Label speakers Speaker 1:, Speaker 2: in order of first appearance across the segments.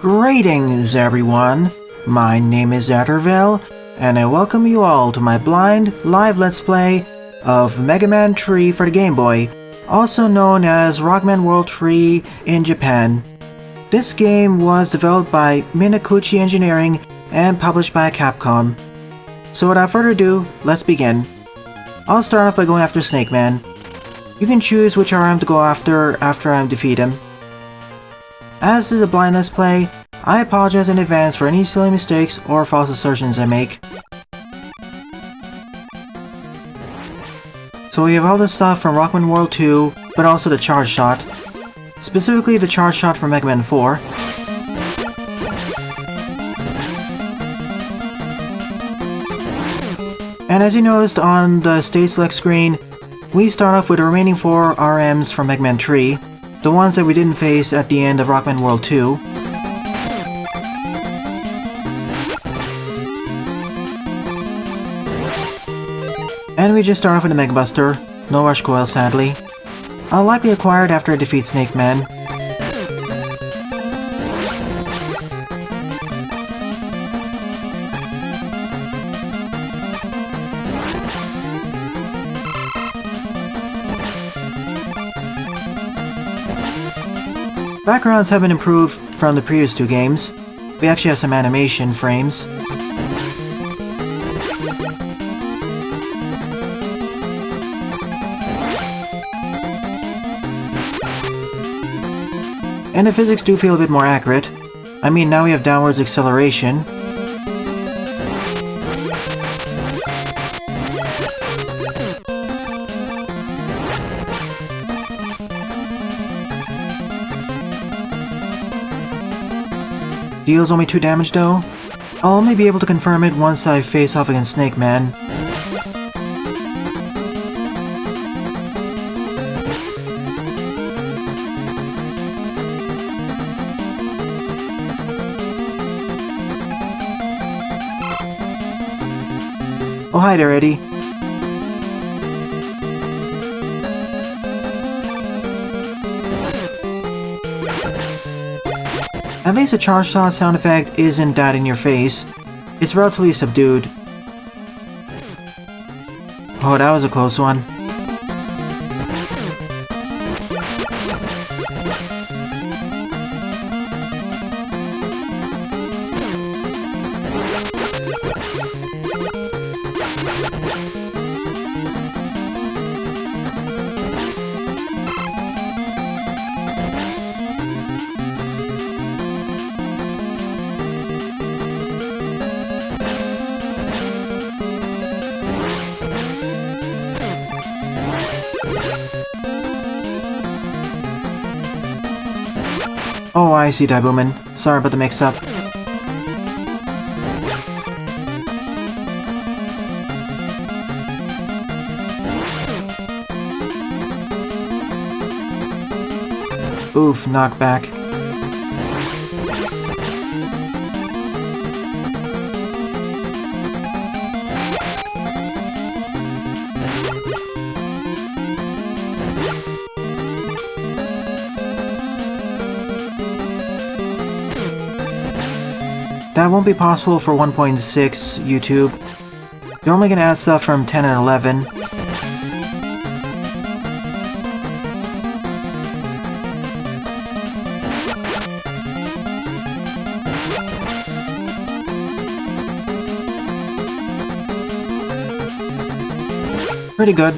Speaker 1: Greetings everyone, my name is Atterville, and I welcome you all to my blind live let's play of Mega Man 3 for the Game Boy, also known as Rockman World 3 in Japan. This game was developed by Minakuchi Engineering and published by Capcom. So without further ado, let's begin. I'll start off by going after Snake Man. You can choose which RM to go after I defeat him. As this is a blind let's play, I apologize in advance for any silly mistakes or false assertions I make. So we have all this stuff from Rockman World 2, but also the charge shot. Specifically the charge shot from Mega Man 4. And as you noticed on the stage select screen, we start off with the remaining 4 RMs from Mega Man 3, the ones that we didn't face at the end of Rockman World 2. And we just start off with the Mega Buster, no rush coil sadly. I'll likely acquire it after I defeat Snake Man. Backgrounds have been improved from the previous 2 games. We actually have some animation frames. And the physics do feel a bit more accurate. I mean, now we have downwards acceleration. Deals only 2 damage though. I'll only be able to confirm it once I face off against Snake Man. Oh, hi there, Eddie. At least the charge shot sound effect isn't that in your face. It's relatively subdued. Oh, that was a close one. Oh, I see, Daibuman. Sorry about the mix-up. Oof, knockback. That won't be possible for 1.6 YouTube. You're only gonna add stuff from 10 and 11. Pretty good.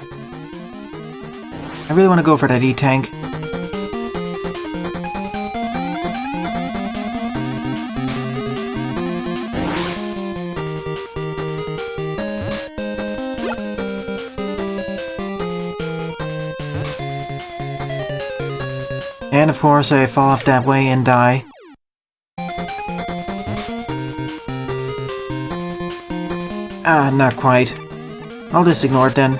Speaker 1: I really want to go for that E-Tank. And of course I fall off that way and die. Ah, not quite. I'll just ignore it then.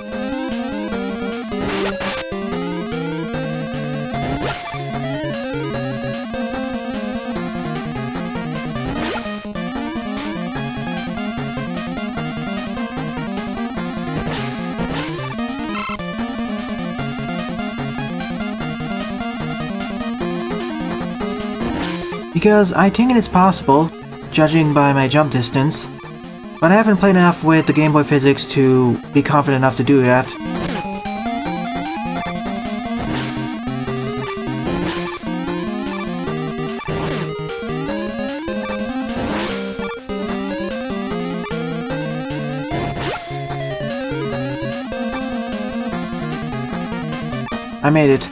Speaker 1: because I think it is possible, judging by my jump distance, but I haven't played enough with the Game Boy physics to be confident enough to do that. I made it.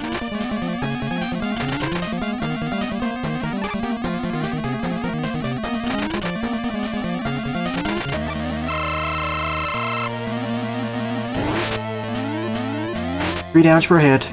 Speaker 1: Three damage per hit.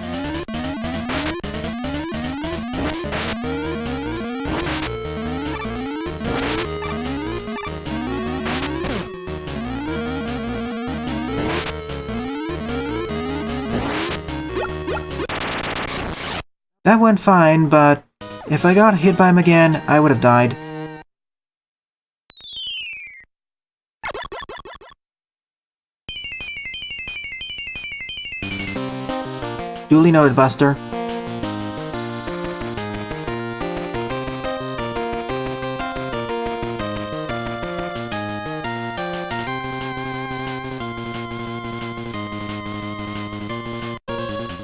Speaker 1: That went fine, but if I got hit by him again, I would have died. Duly noted, Buster.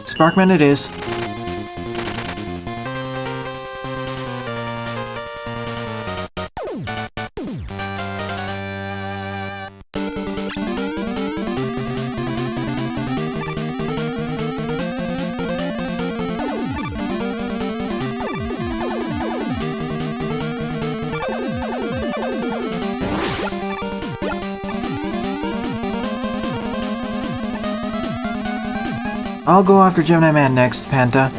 Speaker 1: Sparkman it is. I'll go after Gemini Man next, Panta.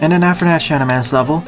Speaker 1: And then after that, Shadow Man's level.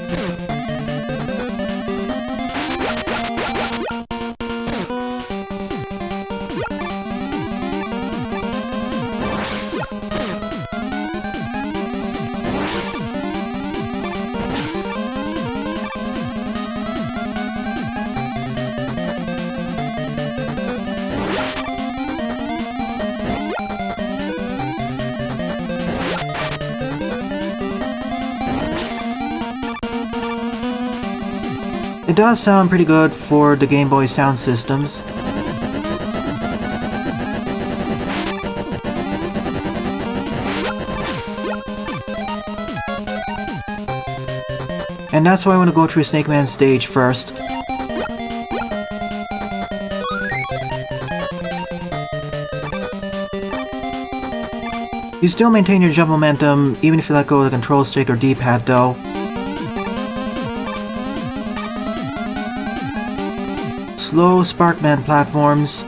Speaker 1: It does sound pretty good for the Game Boy sound systems. And that's why I want to go through Snake Man's stage first. You still maintain your jump momentum even if you let go of the control stick or D-pad though. Slow Sparkman platforms.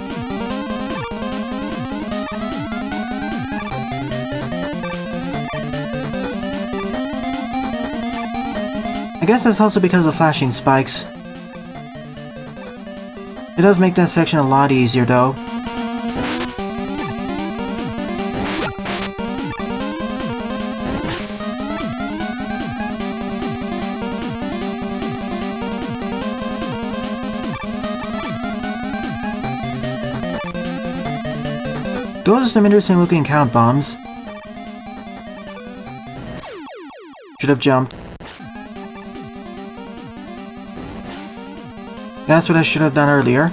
Speaker 1: I guess that's also because of flashing spikes. It does make that section a lot easier though. Those are some interesting looking count bombs. Should have jumped. That's what I should have done earlier.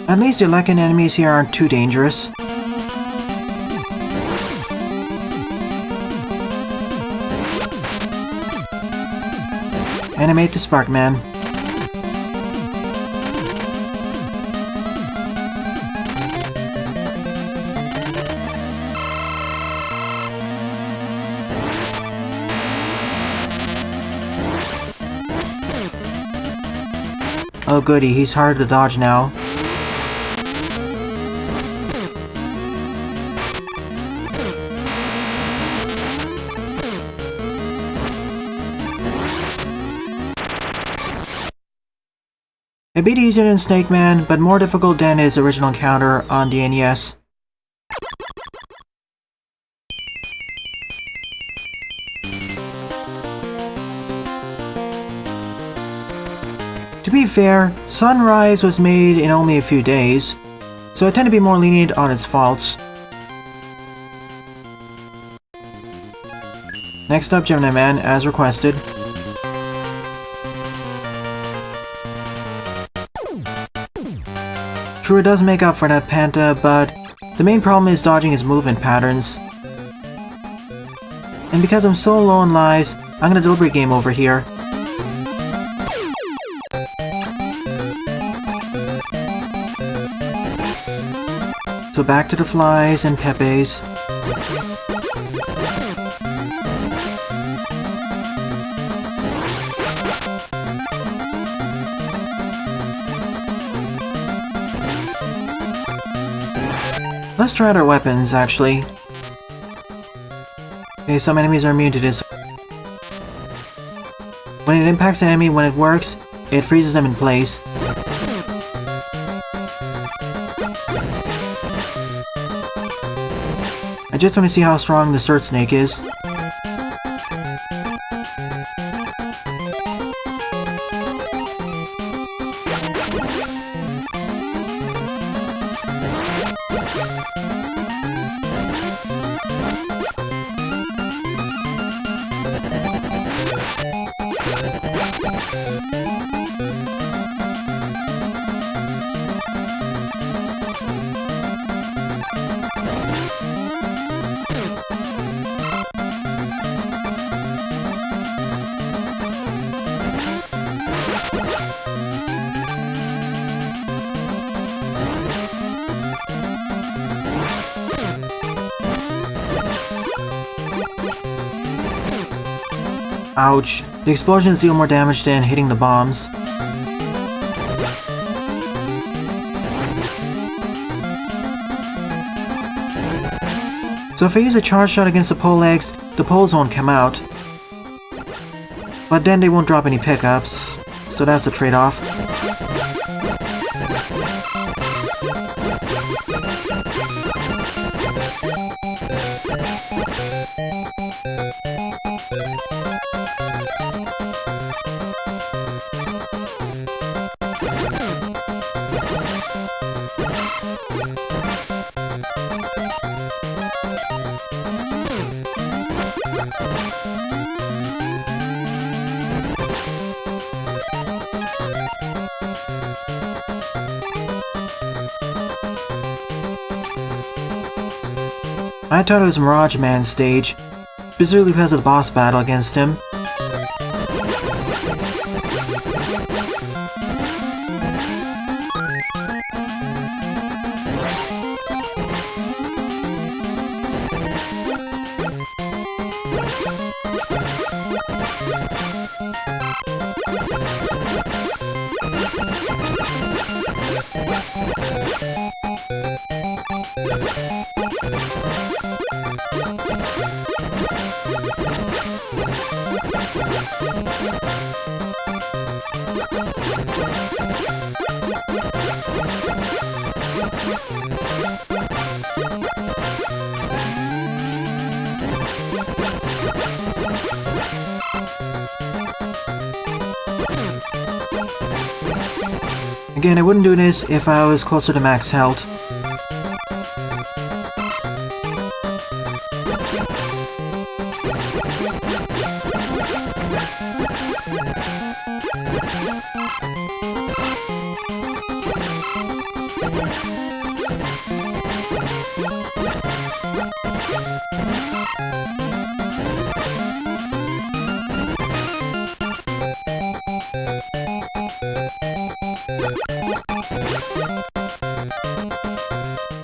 Speaker 1: At least the Lekin enemies here aren't too dangerous. Animate the Sparkman. Oh goody, he's harder to dodge now. A bit easier than Snake Man, but more difficult than his original encounter on the NES. To be fair, Sunrise was made in only a few days, so I tend to be more lenient on its faults. Next up, Gemini Man, as requested. True, it does make up for that Panta, but the main problem is dodging his movement patterns. And because I'm so low on lives, I'm gonna deliberate game over here. So back to the flies and Pepes. Let's try out our weapons, actually. Okay, some enemies are immune to this. When it impacts an enemy, when it works, it freezes them in place. I just want to see how strong the Sword Snake is. Ouch. The explosions deal more damage than hitting the bombs. So if I use a charge shot against the pole legs, the poles won't come out. But then they won't drop any pickups, so that's the trade-off. I thought it was Mirage Man's stage, specifically because of the boss battle against him. Again, I wouldn't do this if I was closer to max health.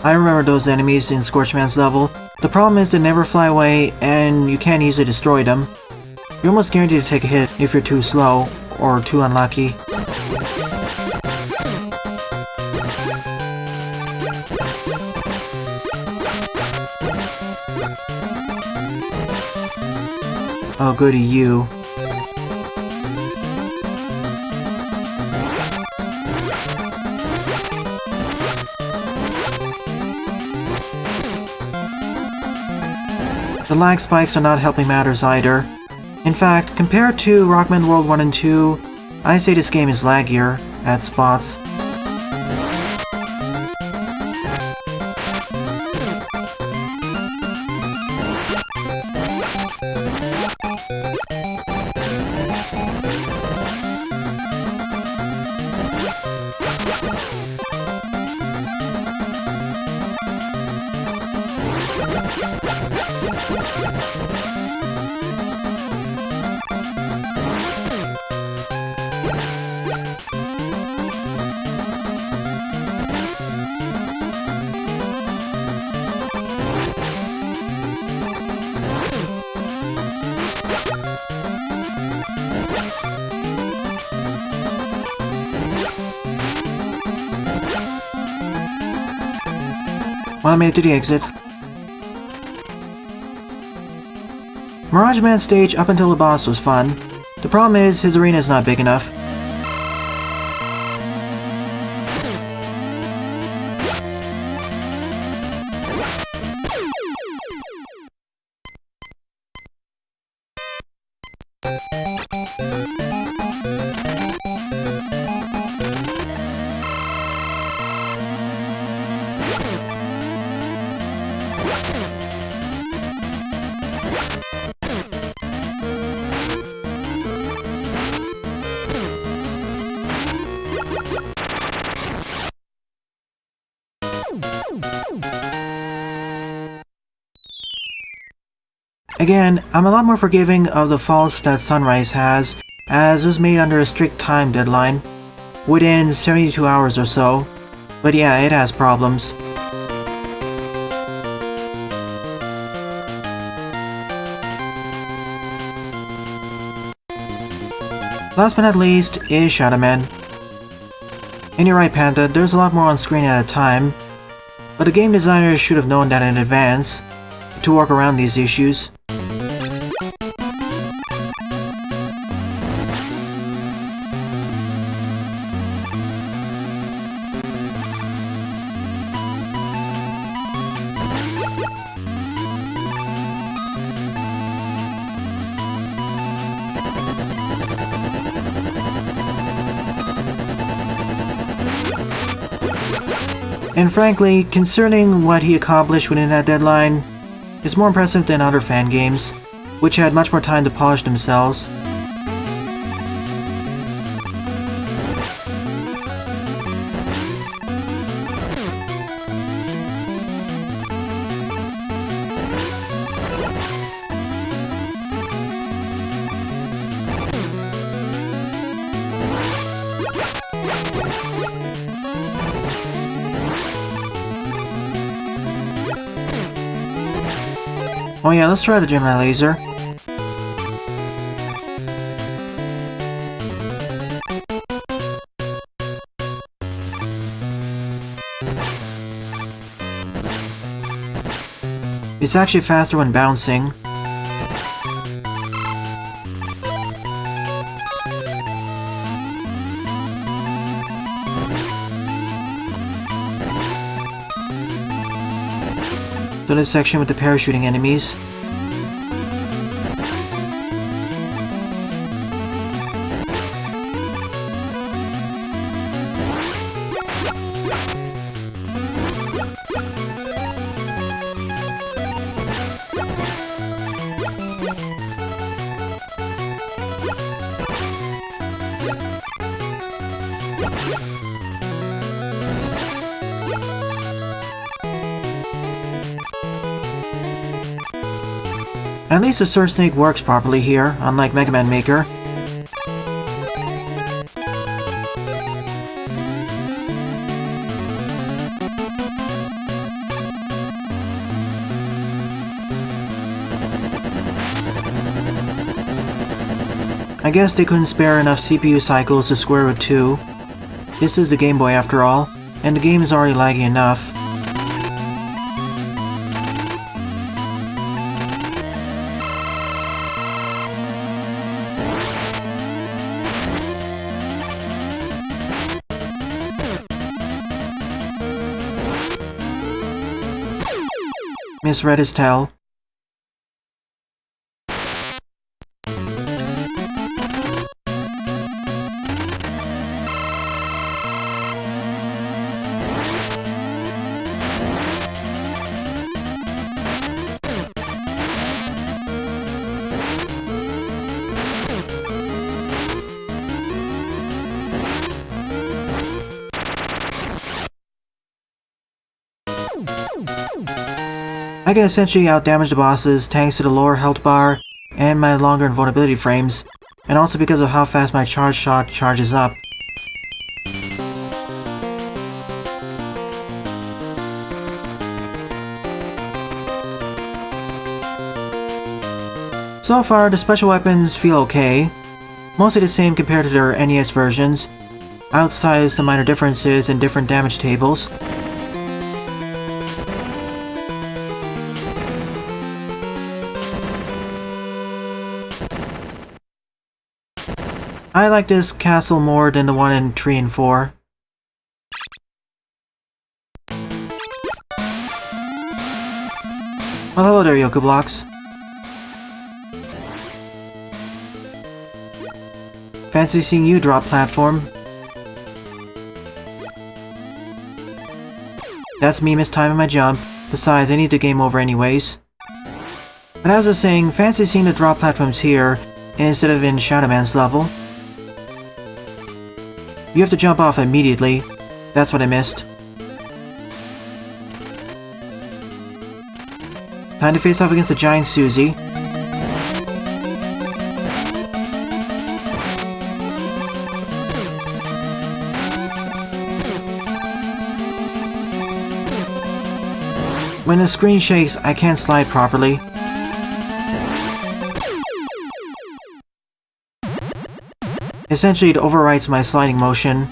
Speaker 1: I remember those enemies in Scorchman's level. The problem is they never fly away and you can't easily destroy them. You're almost guaranteed to take a hit if you're too slow or too unlucky. Oh, goody you. The lag spikes are not helping matters either. In fact, compared to Rockman World 1 and 2, I say this game is laggier at spots. Well, I made it to the exit. Mirage Man's stage up until the boss was fun. The problem is, his arena is not big enough. Again, I'm a lot more forgiving of the faults that Sunrise has, as it was made under a strict time deadline, within 72 hours or so. But yeah, it has problems. Last but not least is Shadow Man. And you're right, Panda, there's a lot more on screen at a time, but the game designers should have known that in advance to work around these issues. And frankly, concerning what he accomplished within that deadline, it's more impressive than other fan games, which had much more time to polish themselves. Oh yeah, let's try the Gemini laser. It's actually faster when bouncing. So this section with the parachuting enemies. At least the Sword Snake works properly here, unlike Mega Man Maker. I guess they couldn't spare enough CPU cycles to square with 2. This is the Game Boy after all, and the game is already laggy enough. misread his tell. I can essentially outdamage the bosses thanks to the lower health bar and my longer invulnerability frames, and also because of how fast my charge shot charges up. So far, the special weapons feel okay, mostly the same compared to their NES versions, outside of some minor differences in different damage tables. I like this castle more than the one in 3 and 4. Well, hello there, Yoku Blocks. Fancy seeing you drop platform. That's me mistiming my jump. Besides, I need the game over anyways. But as I was saying, fancy seeing the drop platforms here instead of in Shadow Man's level. You have to jump off immediately. That's what I missed. Time to face off against the giant Susie. When the screen shakes, I can't slide properly. Essentially, it overwrites my sliding motion.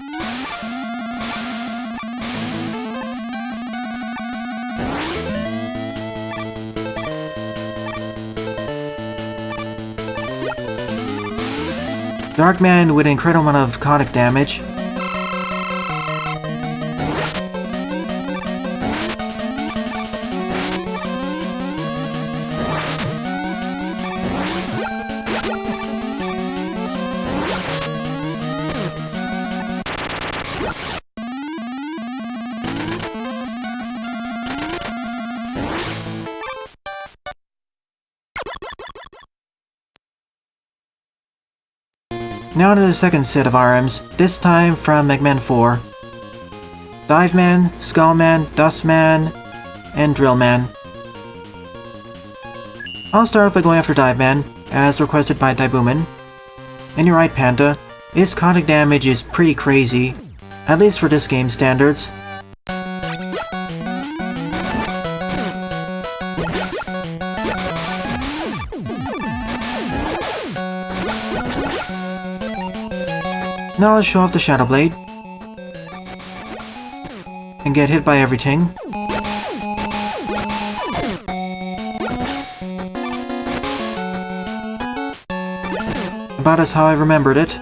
Speaker 1: Darkman with an incredible amount of conic damage. Now to the second set of RMs, this time from MM4. Dive Man, Skull Man, Dust Man, and Drill Man. I'll start off by going after Dive Man, as requested by Daibuman. And you're right, Panda, his conic damage is pretty crazy, at least for this game's standards. Now let's show off the Shadow Blade. And get hit by everything. About as how I remembered it.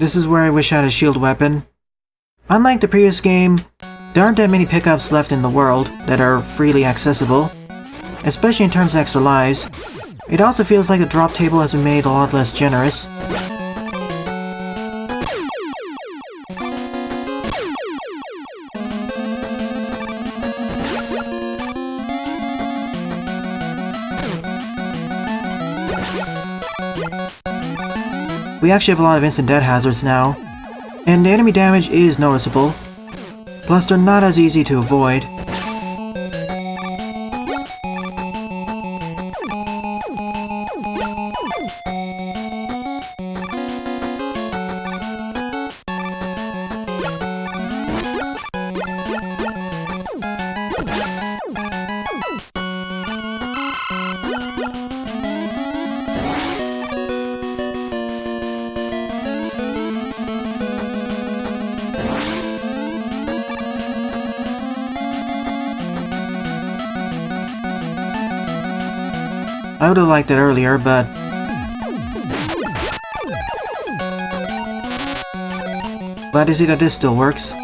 Speaker 1: This is where I wish I had a shield weapon. Unlike the previous game, there aren't that many pickups left in the world that are freely accessible, especially in terms of extra lives. It also feels like the drop table has been made a lot less generous. We actually have a lot of instant death hazards now, and the enemy damage is noticeable, plus they're not as easy to avoid. I would've liked it earlier, but... glad to see that this still works.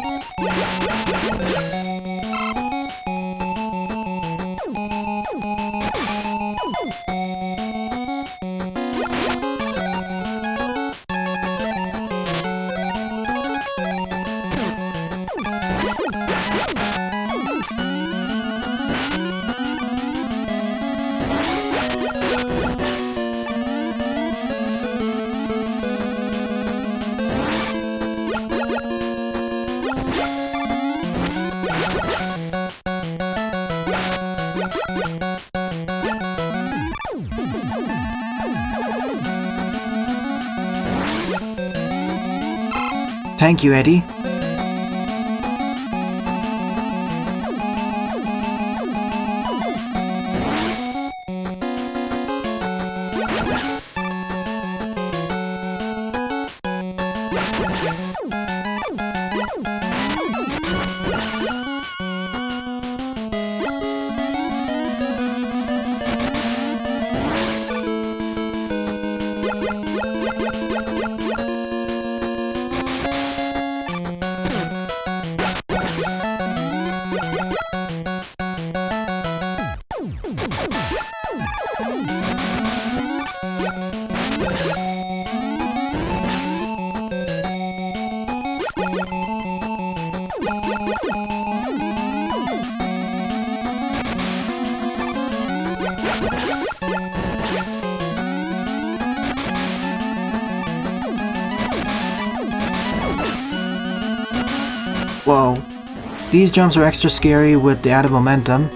Speaker 1: Thank you, Eddie. Whoa. These jumps are extra scary with the added momentum.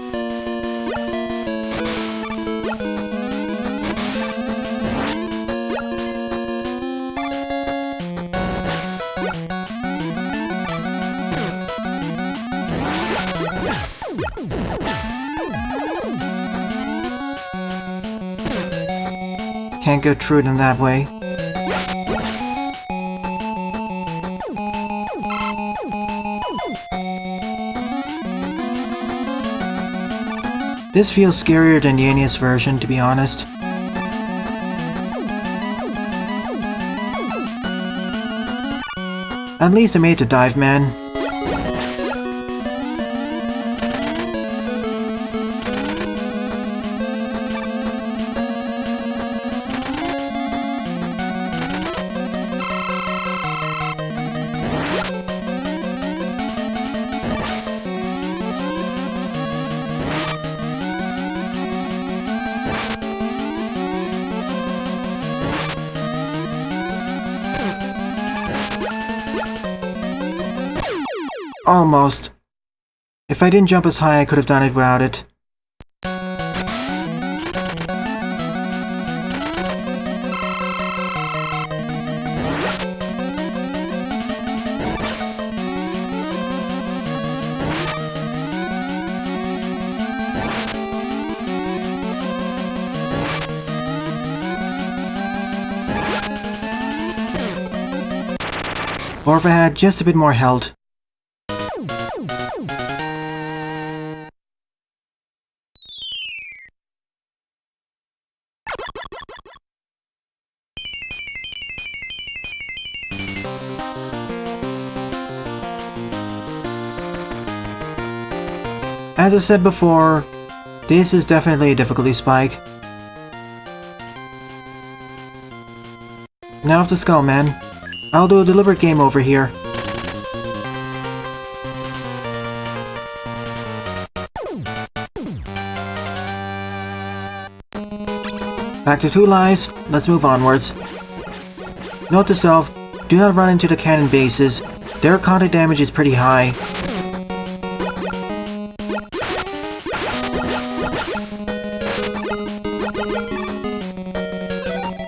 Speaker 1: Can't go through it in that way. This feels scarier than the NES version, to be honest. At least I made the dive, man. Almost. If I didn't jump as high, I could have done it without it. Or if I had just a bit more health. As I said before, this is definitely a difficulty spike. Now off the skull, man. I'll do a deliberate game over here. Back to 2 lives, let's move onwards. Note to self, do not run into the cannon bases. Their contact damage is pretty high.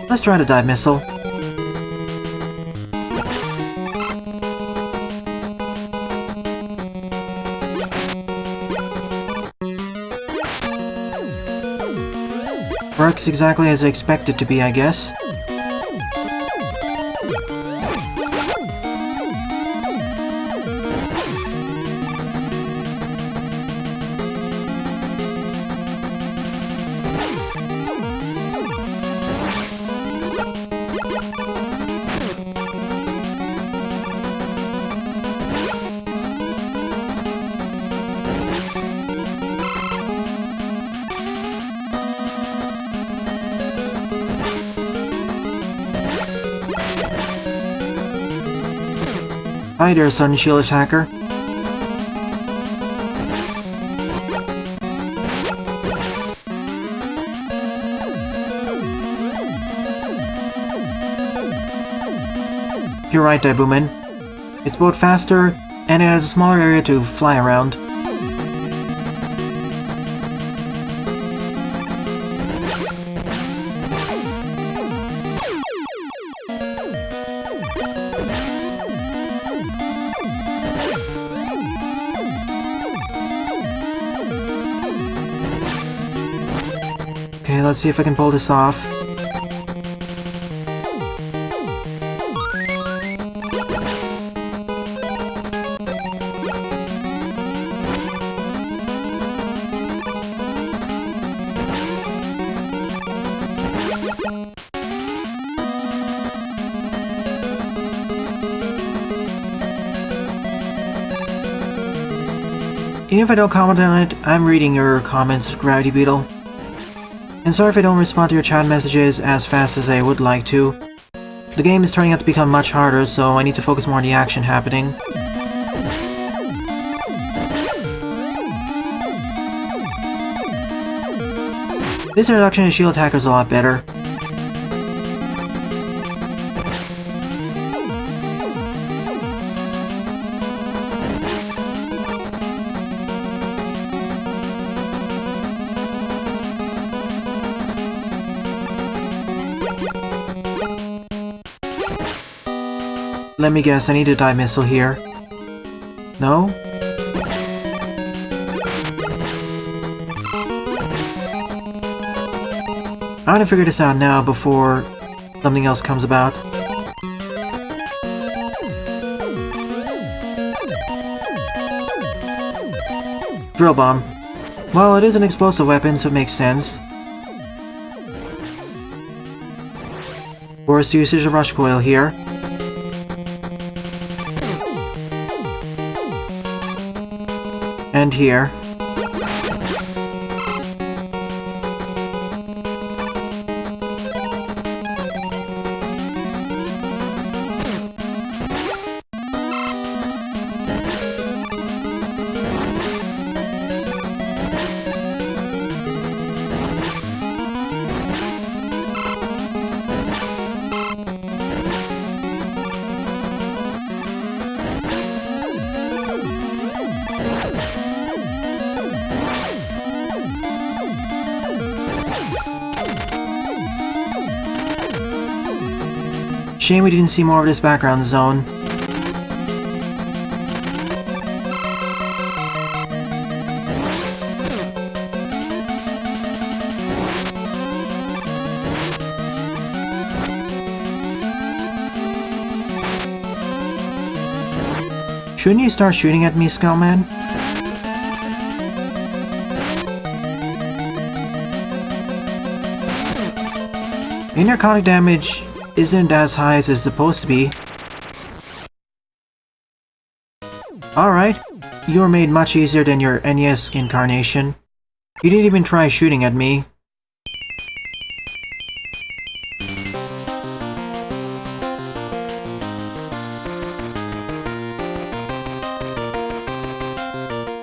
Speaker 1: Let's try the dive missile. Works exactly as I expected it to be, I guess. Hi there, Sun Shield Attacker. You're right, Dabuman. It's both faster, and it has a smaller area to fly around. Okay, let's see if I can pull this off. Even if I don't comment on it, I'm reading your comments, Gravity Beetle. And sorry if I don't respond to your chat messages as fast as I would like to. The game is turning out to become much harder, so I need to focus more on the action happening. This introduction to shield attacker is a lot better. Let me guess, I need a dive missile here. No? I want to figure this out now before something else comes about. Drill bomb. Well, it is an explosive weapon, so it makes sense. Forced usage of rush coil here. And here. Shame we didn't see more of this background zone. Shouldn't you start shooting at me, Skullman? Your narcotic damage isn't as high as it's supposed to be. Alright, you were made much easier than your NES incarnation. You didn't even try shooting at me.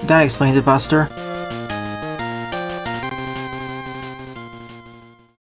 Speaker 1: That explains it, Buster.